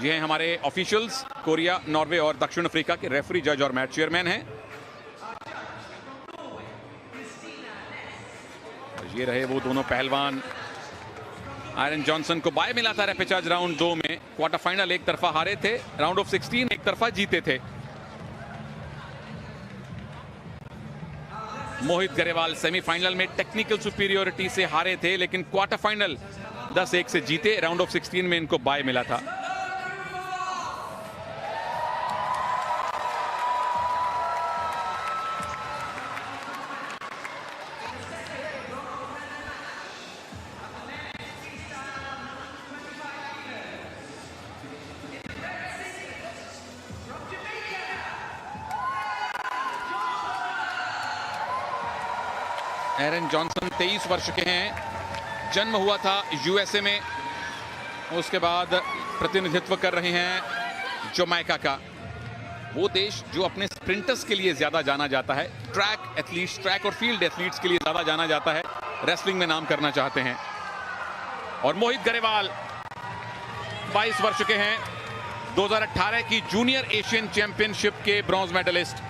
ये हैं हमारे ऑफिशियल्स, कोरिया, नॉर्वे और दक्षिण अफ्रीका के। रेफरी, जज और मैच चेयरमैन हैं। ये रहे वो दोनों पहलवान। आयरन जॉनसन को बाय मिला था रेपेचाज राउंड 2 में। क्वार्टर फाइनल एक तरफा हारे थे, राउंड ऑफ 16 एक तरफा जीते थे। मोहित गरेवाल सेमीफाइनल में टेक्निकल सुपीरियोरिटी से हारे थे, लेकिन क्वार्टर फाइनल 10-1 से जीते। राउंड ऑफ 16 में इनको बाय मिला था। एरन जॉनसन 23 वर्ष के हैं। जन्म हुआ था यूएसए में, उसके बाद प्रतिनिधित्व कर रहे हैं जमैका का, वो देश जो अपने स्प्रिंटर्स के लिए ज्यादा जाना जाता है। ट्रैक एथलीट्स, ट्रैक और फील्ड एथलीट्स के लिए ज्यादा जाना जाता है। रेसलिंग में नाम करना चाहते हैं। और मोहित गरेवाल 22 वर्ष के हैं, 2018 की जूनियर एशियन चैंपियनशिप के ब्रॉन्ज मेडलिस्ट।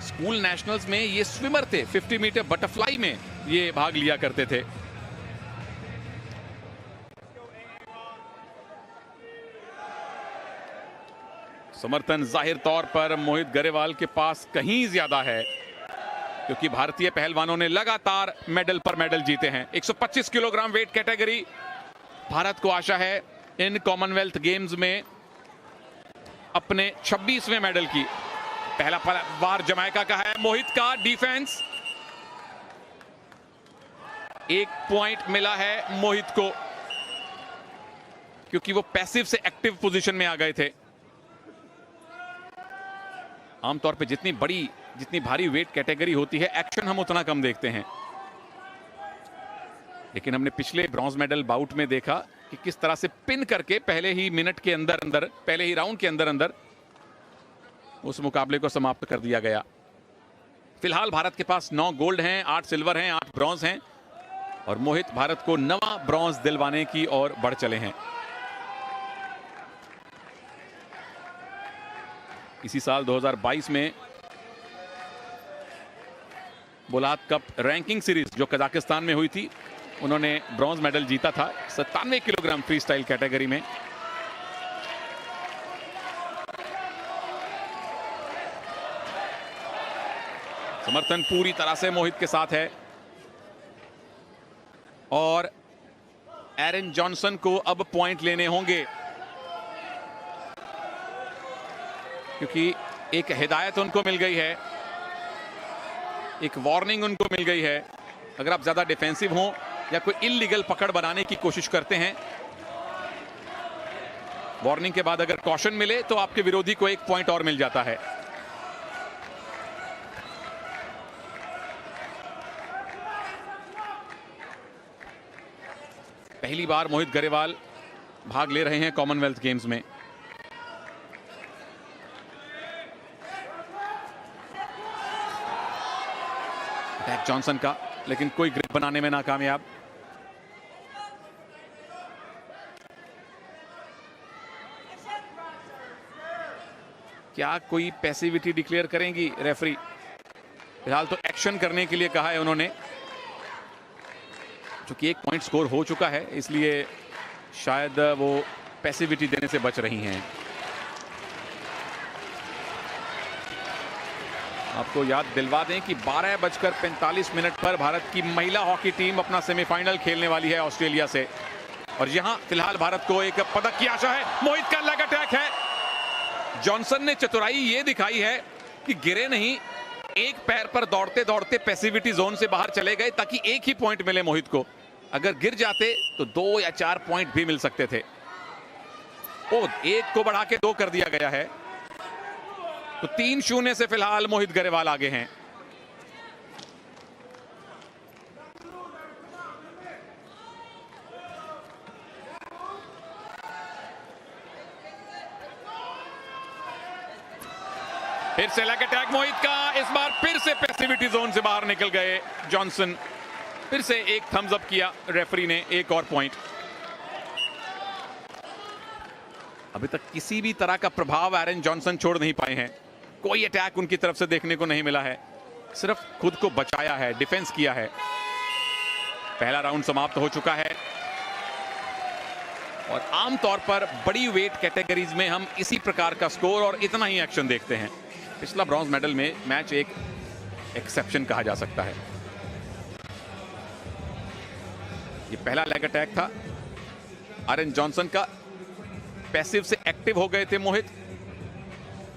स्कूल नेशनल्स में ये स्विमर थे, 50 मीटर बटरफ्लाई में ये भाग लिया करते थे। समर्थन जाहिर तौर पर मोहित गरेवाल के पास कहीं ज्यादा है, क्योंकि भारतीय पहलवानों ने लगातार मेडल पर मेडल जीते हैं। 125 किलोग्राम वेट कैटेगरी भारत को आशा है इन कॉमनवेल्थ गेम्स में अपने 26वें मेडल की। पहला बार जमैका का है। मोहित का डिफेंस, 1 पॉइंट मिला है मोहित को, क्योंकि वो पैसिव से एक्टिव पोजीशन में आ गए थे। आमतौर पे जितनी भारी वेट कैटेगरी होती है, एक्शन हम उतना कम देखते हैं। लेकिन हमने पिछले ब्रॉन्ज मेडल बाउट में देखा कि किस तरह से पिन करके पहले ही मिनट के अंदर, पहले ही राउंड के अंदर उस मुकाबले को समाप्त कर दिया गया। फिलहाल भारत के पास 9 गोल्ड हैं, 8 सिल्वर हैं, 8 ब्रॉन्ज हैं, और मोहित भारत को 9वां ब्रॉन्ज दिलवाने की ओर बढ़ चले हैं। इसी साल 2022 में बुलात कप रैंकिंग सीरीज जो कजाकिस्तान में हुई थी, उन्होंने ब्रॉन्ज मेडल जीता था 97 किलोग्राम फ्री स्टाइल कैटेगरी में। समर्थन पूरी तरह से मोहित के साथ है, और एरन जॉनसन को अब पॉइंट लेने होंगे, क्योंकि एक हिदायत उनको मिल गई है, एक वार्निंग उनको मिल गई है। अगर आप ज्यादा डिफेंसिव हो या कोई इल्लीगल पकड़ बनाने की कोशिश करते हैं, वार्निंग के बाद अगर कॉशन मिले तो आपके विरोधी को 1 पॉइंट और मिल जाता है। पहली बार मोहित गरेवाल भाग ले रहे हैं कॉमनवेल्थ गेम्स में। अटैक जॉनसन का, लेकिन कोई ग्रिप बनाने में नाकामयाब। क्या कोई पैसिविटी डिक्लेयर करेंगी रेफरी? फिलहाल तो एक्शन करने के लिए कहा है उन्होंने, क्योंकि 1 पॉइंट स्कोर हो चुका है, इसलिए शायद वो पैसिविटी देने से बच रही हैं। आपको याद दिलवा दें कि 12:45 पर भारत की महिला हॉकी टीम अपना सेमीफाइनल खेलने वाली है ऑस्ट्रेलिया से, और यहां फिलहाल भारत को एक पदक की आशा है। मोहित का लेग अटैक है। जॉनसन ने चतुराई ये दिखाई है कि गिरे नहीं, एक पैर पर दौड़ते दौड़ते पैसिविटी जोन से बाहर चले गए, ताकि 1 ही पॉइंट मिले मोहित को। अगर गिर जाते तो 2 या 4 पॉइंट भी मिल सकते थे। 1 को बढ़ा के 2 कर दिया गया है, तो 3-0 से फिलहाल मोहित गरेवाल आगे हैं। फिर से लेग अटैक मोहित का, इस बार फिर से पैसिविटी जोन से बाहर निकल गए जॉनसन। फिर से एक थम्स अप किया रेफरी ने, एक और पॉइंट। अभी तक किसी भी तरह का प्रभाव एरन जॉनसन छोड़ नहीं पाए हैं। कोई अटैक उनकी तरफ से देखने को नहीं मिला है, सिर्फ खुद को बचाया है, डिफेंस किया है। पहला राउंड समाप्त हो चुका है और आमतौर पर बड़ी वेट कैटेगरीज में हम इसी प्रकार का स्कोर और इतना ही एक्शन देखते हैं। पिछला ब्रॉन्ज मेडल में मैच एक एक्सेप्शन कहा जा सकता है। ये पहला लेग अटैक था एरन जॉनसन का। पैसिव से एक्टिव हो गए थे मोहित,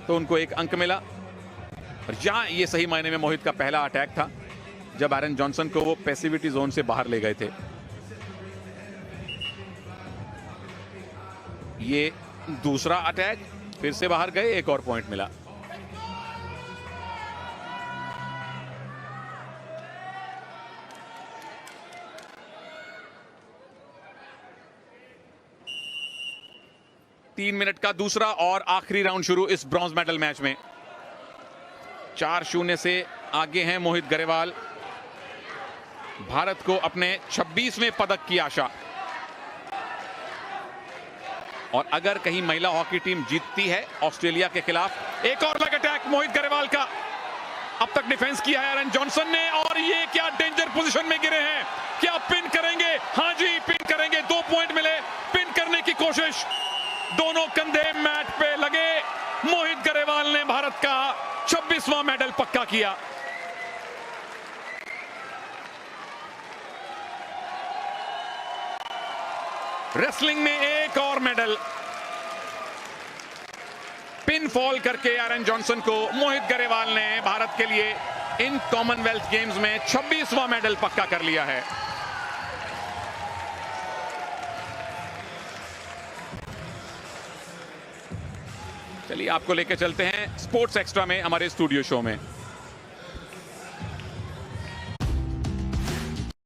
तो उनको एक अंक मिला। और यहां ये सही मायने में मोहित का पहला अटैक था, जब एरन जॉनसन को वो पैसिविटी जोन से बाहर ले गए थे। ये दूसरा अटैक, फिर से बाहर गए, एक और पॉइंट मिला। तीन मिनट का दूसरा और आखिरी राउंड शुरू इस ब्रॉन्ज मेडल मैच में। 4-0 से आगे हैं मोहित गरेवाल। भारत को अपने 26वें पदक की आशा। और अगर कहीं महिला हॉकी टीम जीतती है ऑस्ट्रेलिया के खिलाफ। एक और लेग अटैक मोहित गरेवाल का। अब तक डिफेंस किया है एरन जॉनसन ने, और ये क्या डेंजर पोजीशन में गिरे हैं। क्या पिन करेंगे? हां जी, पिन करेंगे। 2 पॉइंट मिले। पिन करने की कोशिश, दोनों कंधे मैट पे लगे। मोहित गरेवाल ने भारत का 26वां मेडल पक्का किया। रेसलिंग में एक और मेडल। पिन फॉल करके एरन जॉनसन को मोहित गरेवाल ने भारत के लिए इन कॉमनवेल्थ गेम्स में 26वां मेडल पक्का कर लिया है। चलिए आपको लेकर चलते हैं स्पोर्ट्स एक्स्ट्रा में, हमारे स्टूडियो शो में।